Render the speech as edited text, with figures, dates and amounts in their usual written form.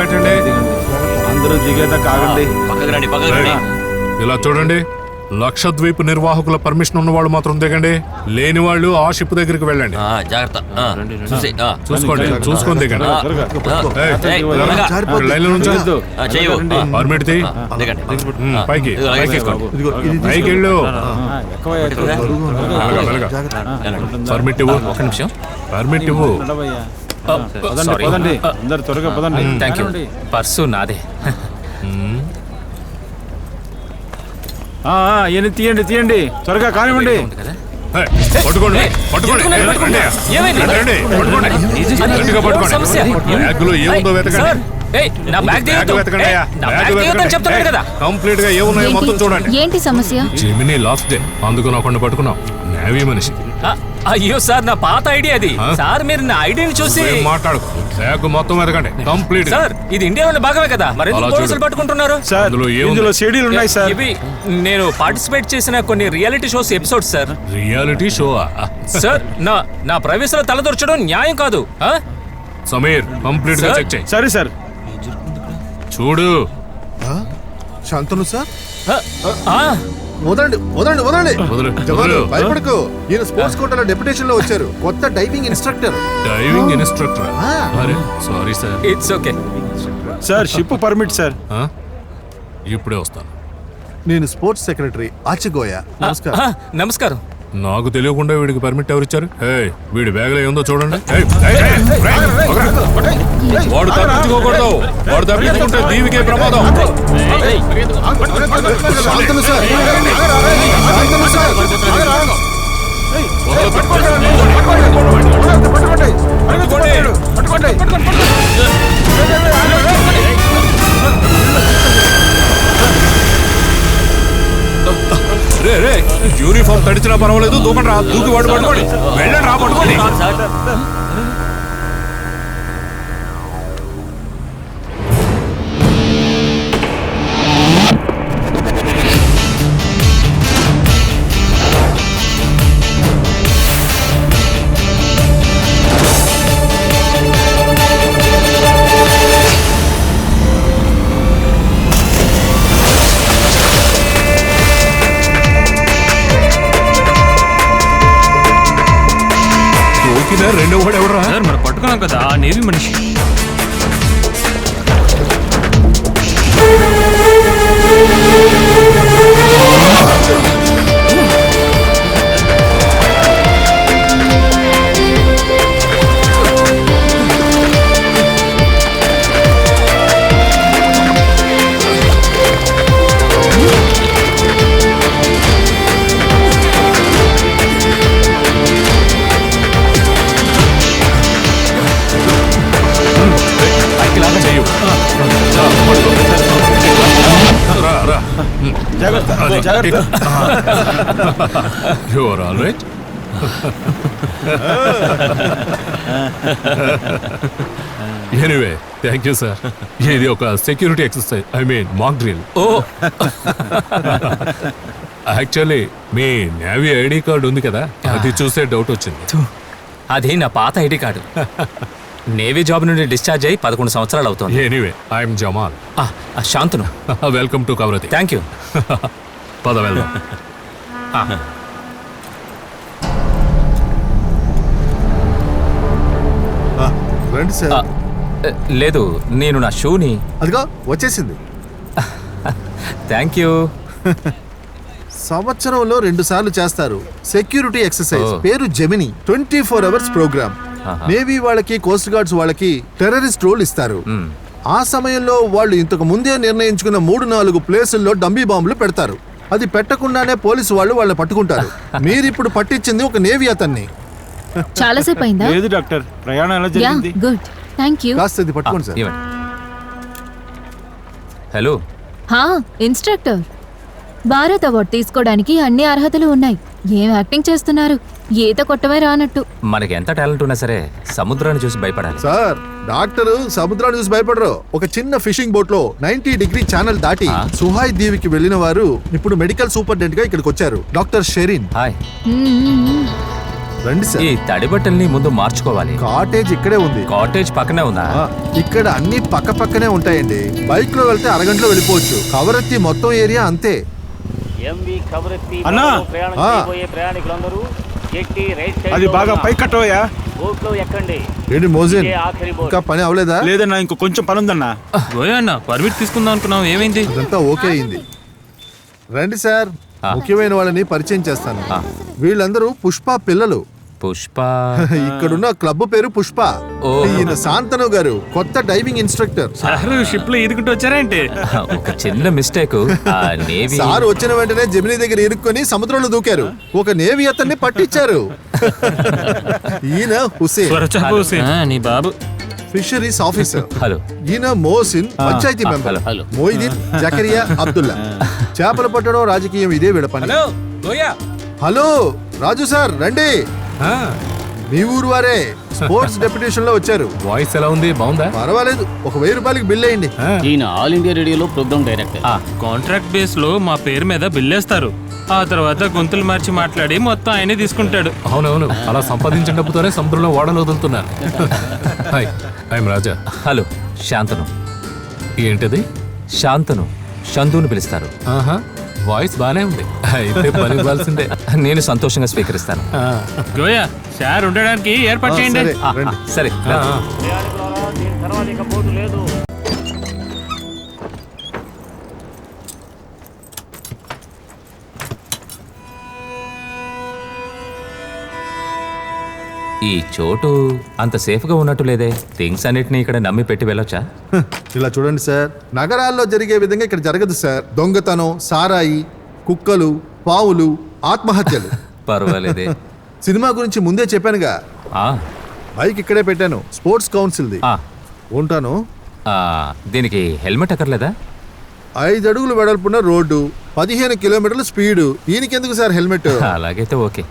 పెట్టండి. అందరూ దిగేదాకా ఆగండి. ఇలా చూడండి, లక్షద్వీప్ నిర్వాహకుల పర్మిషన్ ఉన్న వాళ్ళు మాత్రం దిగండి. లేని వాళ్ళు ఆ షిప్ దగ్గరికి వెళ్ళండి. చూసుకోండి, చూసుకొని దిగండి. లైన్లో నుంచో పర్మిట్ తీ. పైకి పైకి వెళ్ళు. పర్మిట్ ఇవ్వు. ఒక నిమిషం. పర్మిట్ ఇవ్వు. పదండి, అందరు త్వరగా పదండి. Thank you. పర్సు నాదే. ఎన్ని తీయండి, తీయండి త్వరగా కానివ్వండి. పట్టుకోండి, పట్టుకోండి. బ్యాగ్ లో ఏముందో వెతకండి. కంప్లీట్ గా ఏమున్నాయో మొత్తం చూడండి. ఏంటి సమస్య? జెమినీ లాస్ట్ డే, అందుకని ఒకరిని పట్టుకున్నాం. నేవీ మనిషి. అయ్యో సార్, నా పాత ఐడియా అది. సార్ మీరు నా ఐడియాని చూసి మాట్లాడుకో. బ్యాగ్ మొత్తం వెతకండి కంప్లీట్. సార్ ఇది ఇండియాలో భాగమే కదా, మరి పోలీసులు పట్టుకుంటున్నారు? సార్ ఇందులో సీడీలు ఉన్నాయి సార్. ఇవి నేను పార్టిసిపేట్ చేసిన కొన్ని reality shows episodes sir. Reality show? Sir నా ప్రైవసీలో తలదొరచడం న్యాయం కాదు. సమీర్ కంప్లీట్ గా చెక్ చేయి. సరే సార్. చూడు శాంతను సార్, వదలు. భయపడకు. ఈయన స్పోర్ట్స్ కోటాలో డెప్యుటేషన్ లో వచ్చారు. కొత్త డైవింగ్ ఇన్స్ట్రక్టర్. Diving instructor? అరే sorry sir. It's okay sir. Ship permit sir. ఇప్పుడే వస్తాను. నేను స్పోర్ట్స్ సెక్రటరీ ఆచిగోయ. నమస్కారం. నమస్కారం. నాకు తెలియకుండా వీడికి పర్మిట్ ఎవరు ఇచ్చారు? వీడి బ్యాగ్ లో ఏందో చూడండి. వాడు తప్పించుకోకూడదు. వాడు తప్పించుకుంటే దీవికే ప్రమాదం. Shantanu sir, Shantanu sir. Uniform తడిచినా పర్వాలేదు, దూకండి రా. దూకి వాడు పట్టుకోండి. వెళ్ళండి రా, పట్టుకోండి. రెండో వాడు ఎవడరా? మనం పట్టుకున్నాం కదా, నేవీ మనిషి. You're all right. Anyway thank you sir. ఇది ఒక security exercise, I mean mock drill. Actually మీ నేవీ ఐడి కార్డు ఉంది కదా, అది చూసే డౌట్ వచ్చింది. అది నా పాత ఐడి కార్డు. నేవీ జాబ్ నుండి డిశ్చార్జ్ అయ్యి 11 సంవత్సరాలు అవుతుంది. Anyway I'm Jamal. Shantanu. Welcome to Kavaratti. Thank you. పద వెళ్దాం. రండి సార్. లేదు, నేను నా షూని. అదిగో వచ్చేసింది. Thank you. సంవత్సరంలో 2 సార్లు చేస్తారు సెక్యూరిటీ ఎక్సర్సైజ్. పేరు జెమినీ. 24 hours program. నేవీ వాళ్ళకి, కోస్ట్ గార్డ్స్ వాళ్ళకి టెర్రరిస్ట్ రోల్ ఇస్తారు. ఆ సమయంలో వాళ్ళు ఇంతకు ముందే నిర్ణయించుకున్న 3-4 ప్లేసుల్లో డమ్మీ బాంబులు పెడతారు. అది పెట్టకుండానే పోలీసు వాళ్ళు వాళ్ళని పట్టుకుంటారు. మీరిప్పుడు పట్టించింది ఒక నేవీ అతన్ని. చాలాసేపు అయిందా? లేదు డాక్టర్, ప్రయాణం ఎలా జరిగింది? Good, thank you. కాస్త ఇది పట్టుకోండి sir. Hello. Instructor, Bharat award తీసుకోవడానికి అన్ని అర్హతలు ఉన్నాయి. ఏం యాక్టింగ్ చేస్తున్నారు? ఈత కొట్టవే రానట్టు. మనకి ఎంత టాలెంట్ ఉన్నా సరే సముద్రాన్ని చూసి భయపడాలి. సార్, డాక్టర్ సముద్రాన్ని చూసి భయపడరు. ఒక చిన్న ఫిషింగ్ బోట్ లో 90 డిగ్రీ ఛానల్ దాటి సుహాయ్ దీవికి వెళ్లిన వారు ఇప్పుడు మెడికల్ సూపరింటెండెంట్ గా ఇక్కడికి వచ్చారు. డాక్టర్ షెరీన్. హాయ్. రండి ఈ సార్. తడి బట్టల్ని ముందు మార్చుకోవాలి. కాటేజ్ ఇక్కడే ఉంది. కాటేజ్ పక్కనే ఉందా? ఇక్కడ అన్ని పక్క పక్కనే ఉంటాయండి. బైక్ లో వెళ్తే అరగంటలో వెళ్ళిపోవచ్చు. కవరత్తి మొత్తం ఏరియా అంతే. అన్నా ఆ, అది బాగా పై కట్టవయ్యా. ఏంటి మోజిన్, ఇంకా పని అవలేదా? లేదన్నా ఇంకో కొంచెం పని ఉందన్నా. గోయా అన్న పర్మిట్ తీసుకుందాం అనుకున్నాం, ఏమైంది? అదంతా ఓకే అయింది. రండి సార్, ముఖ్యమైన వాళ్ళని పరిచయం చేస్తాను. ఆ. వీళ్ళందరూ పుష్ప పిల్లలు. పుష్ప. ఇక్కడున్న క్లబ్ పేరు పుష్ప. ఓ. ఈయన శాంతను గారు, కొత్త డైవింగ్ ఇన్స్ట్రక్టర్. సార్ షిప్ లో ఈదుకుంటూ వచ్చారేంటి? ఒక చిన్న మిస్టేక్. ఆ నేవీ సార్ వచ్చిన వెంటనే జెమినీ దగ్గర ఇరుక్కొని సముద్రంలో దూకారు. ఒక నేవీ అతన్ని పట్టించారు. ఈయన హుసేన్, నీ బాబు. Fisheries officer. హలో. ఈయన మోసిన్, పంచాయతీ మెంబర్. హలో. మోయిదీన్, జకరియా, అబ్దుల్లా. చేపలు పట్టడం, రాజకీయం ఇదే వీళ్ళ పని. హలో రాజు సార్, రండి. మీ ఊరు వారే స్పోర్ట్స్ డెప్యుటేషన్ లో వచ్చారు. వాయిస్ ఎలా ఉంది? బాగుందా? పర్వాలేదు, ఒక 1000 రూపాయలకి బిల్ అయ్యండి. ఈయన ఆల్ ఇండియా రేడియోలో ప్రోగ్రామ్ డైరెక్టర్. కాంట్రాక్ట్ బేస్ లో మా పేరు మీద బిల్లేస్తారు. ఆ తర్వాత గొంతులు మార్చి మాట్లాడి మొత్తం ఆయనే తీసుకుంటాడు. అవునవును, అలా సంపాదించిన డబ్బుతోనే సముద్రంలో ఓడలు వదులుతున్నాను. Hi, I'm Raja. Hello. Shantanu. ఏంటది? శాంతను. చందుని పిలుస్తారు. ఆహా, వాయిస్ బానే ఉంది. అయితే పని ఇవ్వాల్సిందే. నేను సంతోషంగా స్వీకరిస్తాను. గోయా సార్ ఉండడానికి ఏర్పాటు చేయండి. సరే, ఆ, రండి. సరే. ఆ, ఆ. ఈ చోటు అంత సేఫ్ గా ఉన్నట్టు లేదే. థింగ్స్ అన్నిటిని ఇక్కడ నమ్మి పెట్టి వెళ్ళొచ్చా? ఇలా చూడండి సార్, నగరాల్లో జరిగే విధంగా ఇక్కడ జరగదు సార్. దొంగతనం, సారాయి, కుక్కలు, పావులు, ఆత్మహత్యలు. పర్వాలేదే. సినిమా గురించి ముందే చెప్పానుగా. ఆ, బైక్ ఇక్కడే పెట్టాను, స్పోర్ట్స్ కౌన్సిల్ది. ఆ, ఉంటాను. ఆ, దీనికి హెల్మెట్ అక్కర్లేదా? 5 అడుగులు వెడల్పున్న రోడ్డు, 15 కిలోమీటర్ల స్పీడు. ఈయనకెందుకు సార్ హెల్మెట్? అలాగైతే ఓకే.